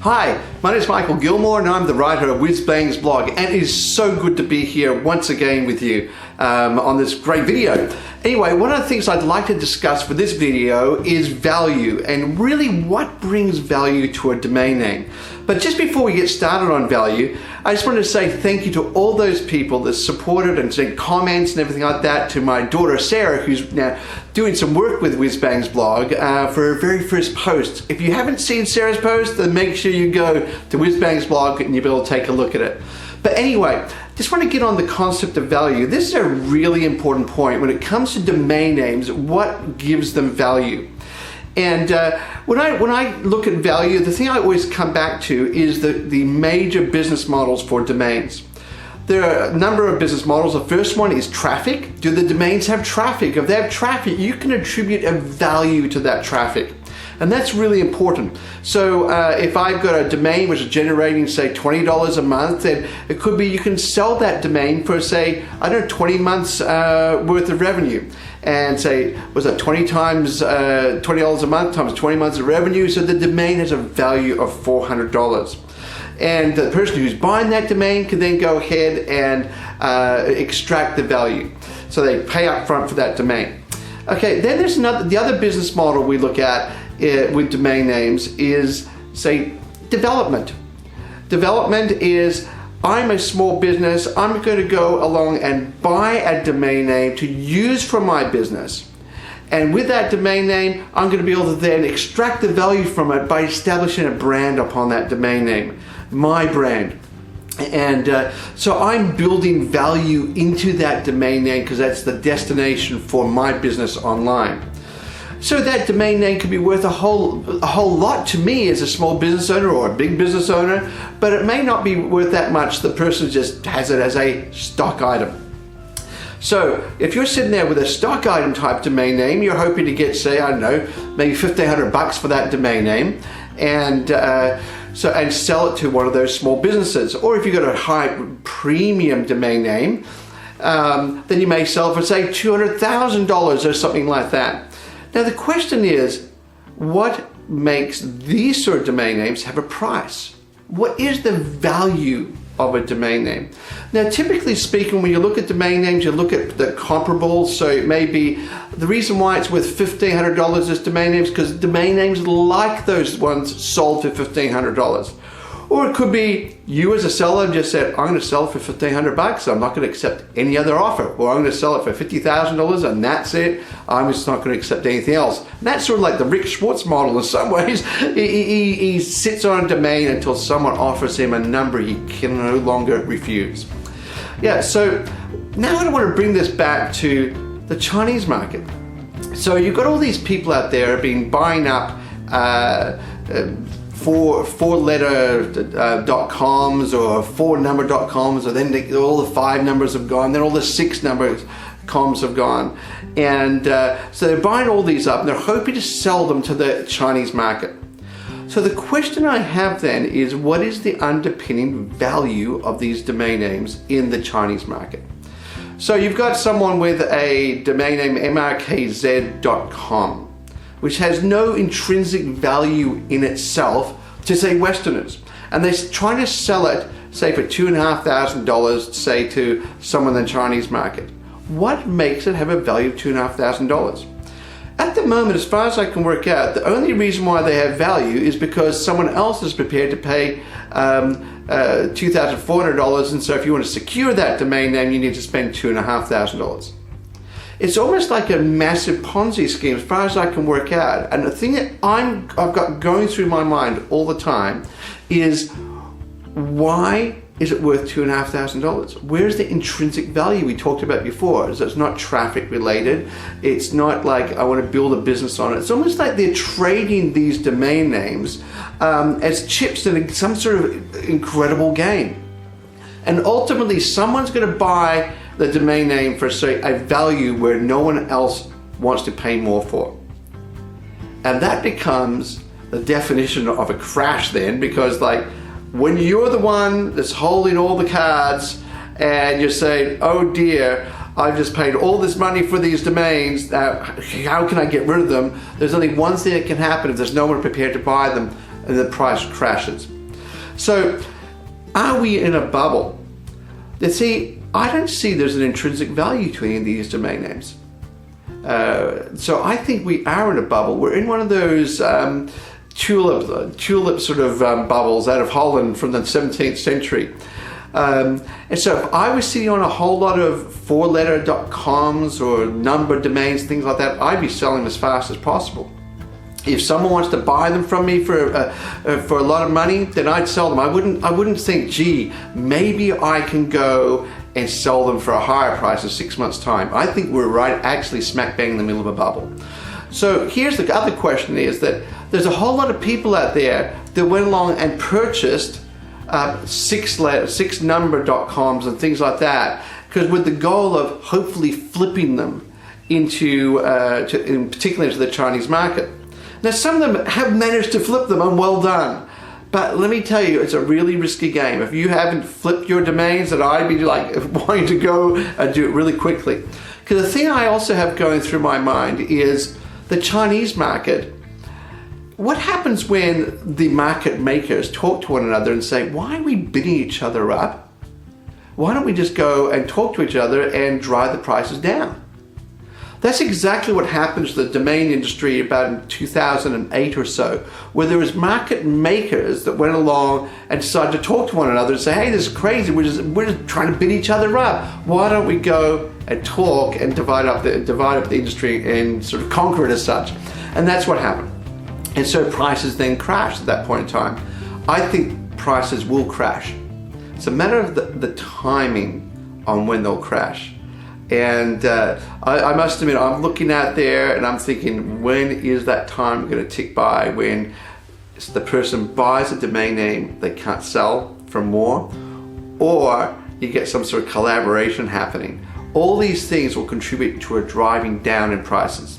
Hi, my name is Michael Gilmour and I'm the writer of WhizzbangsBlog, and it is so good to be here once again with you on this great video. Anyway, one of the things I'd like to discuss for this video is value and really what brings value to a domain name. But just before we get started on value, I just wanted to say thank you to all those people that supported and sent comments and everything like that to my daughter Sarah, who's now doing some work with WhizzbangsBlog for her very first post. If you haven't seen Sarah's post, then make sure you go to WhizzbangsBlog and you'll be able to take a look at it. But anyway, just want to get on the concept of value. This is a really important point when it comes to domain names. What gives them value? And when I look at value, the thing I always come back to is the major business models for domains. There are a number of business models. The first one is traffic. Do the domains have traffic? If they have traffic, you can attribute a value to that traffic. And that's really important. So if I've got a domain which is generating, say, $20 a month, then it could be you can sell that domain for, say, I don't know, 20 months worth of revenue. And say, was that 20 times $20 a month times 20 months of revenue? So the domain has a value of $400. And the person who's buying that domain can then go ahead and extract the value. So they pay up front for that domain. Okay, then there's the other business model we look at with domain names is, say, development. Development is, I'm a small business, I'm going to go along and buy a domain name to use for my business. And with that domain name, I'm going to be able to then extract the value from it by establishing a brand upon that domain name, my brand. And so I'm building value into that domain name because that's the destination for my business online. So that domain name could be worth a whole lot to me as a small business owner or a big business owner, but it may not be worth that much. The person just has it as a stock item. So if you're sitting there with a stock item type domain name, you're hoping to get, say, I don't know, maybe $1,500 for that domain name, and sell it to one of those small businesses. Or if you've got a high premium domain name, then you may sell for, say, $200,000 or something like that. Now the question is, what makes these sort of domain names have a price? What is the value of a domain name? Now typically speaking, when you look at domain names, you look at the comparables. So it may be, the reason why it's worth $1,500 as domain names because domain names like those ones sold for $1,500. Or it could be you as a seller just said, I'm going to sell it for $1,500. I'm not going to accept any other offer. Or I'm going to sell it for $50,000 and that's it. I'm just not going to accept anything else. And that's sort of like the Rick Schwartz model in some ways. He sits on a domain until someone offers him a number he can no longer refuse. Yeah, so now I want to bring this back to the Chinese market. So you've got all these people out there been buying up four-letter .coms or four-number .coms, or then all the 5 numbers have gone, then all the 6-number .coms have gone. And so they're buying all these up and they're hoping to sell them to the Chinese market. So the question I have then is, what is the underpinning value of these domain names in the Chinese market? So you've got someone with a domain name mrkz.com, which has no intrinsic value in itself to, say, Westerners. And they're trying to sell it, say, for $2,500, say, to someone in the Chinese market. What makes it have a value of $2,500? At the moment, as far as I can work out, the only reason why they have value is because someone else is prepared to pay $2,400, and so if you want to secure that domain name, you need to spend $2,500. It's almost like a massive Ponzi scheme as far as I can work out. And the thing that I've got going through my mind all the time is, why is it worth $2,500? Where's the intrinsic value we talked about before? So it's not traffic related. It's not like I want to build a business on it. It's almost like they're trading these domain names as chips in some sort of incredible game. And ultimately, someone's going to buy the domain name for, say, a value where no one else wants to pay more for. And that becomes the definition of a crash then, because like when you're the one that's holding all the cards and you're saying, oh dear, I've just paid all this money for these domains, how can I get rid of them? There's only one thing that can happen if there's no one prepared to buy them. and the price crashes. So are we in a bubble? You see, I don't see there's an intrinsic value to any of these domain names. So I think we are in a bubble. We're in one of those tulip sort of bubbles out of Holland from the 17th century. And so if I was sitting on a whole lot of 4-letter .coms or number domains, things like that, I'd be selling them as fast as possible. If someone wants to buy them from me for a lot of money, then I'd sell them. I wouldn't think, gee, maybe I can go and sell them for a higher price in 6 months' time. I think we're actually smack bang in the middle of a bubble. So here's the other question: is that there's a whole lot of people out there that went along and purchased 6-number .coms and things like that, because with the goal of hopefully flipping them into, particularly into the Chinese market. Now, some of them have managed to flip them, and well done. But let me tell you, it's a really risky game. If you haven't flipped your domains, then I'd be like wanting to go and do it really quickly. Because the thing I also have going through my mind is the Chinese market. What happens when the market makers talk to one another and say, why are we bidding each other up? Why don't we just go and talk to each other and drive the prices down? That's exactly what happened to the domain industry about in 2008 or so, where there was market makers that went along and decided to talk to one another and say, hey, this is crazy, we're just trying to bid each other up. Why don't we go and talk and divide up the industry and sort of conquer it as such? And that's what happened. And so prices then crashed at that point in time. I think prices will crash. It's a matter of the timing on when they'll crash. And I must admit, I'm looking out there and I'm thinking, when is that time going to tick by when the person buys a domain name they can't sell for more, or you get some sort of collaboration happening? All these things will contribute to a driving down in prices.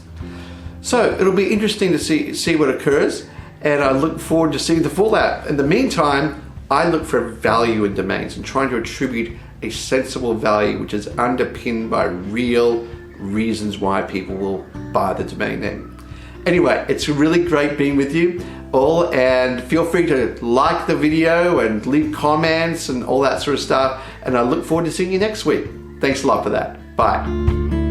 So it'll be interesting to see what occurs, and I look forward to seeing the fallout. In the meantime, I look for value in domains and trying to attribute a sensible value which is underpinned by real reasons why people will buy the domain name. Anyway, it's really great being with you all, and feel free to like the video and leave comments and all that sort of stuff, and I look forward to seeing you next week. Thanks a lot for that. Bye.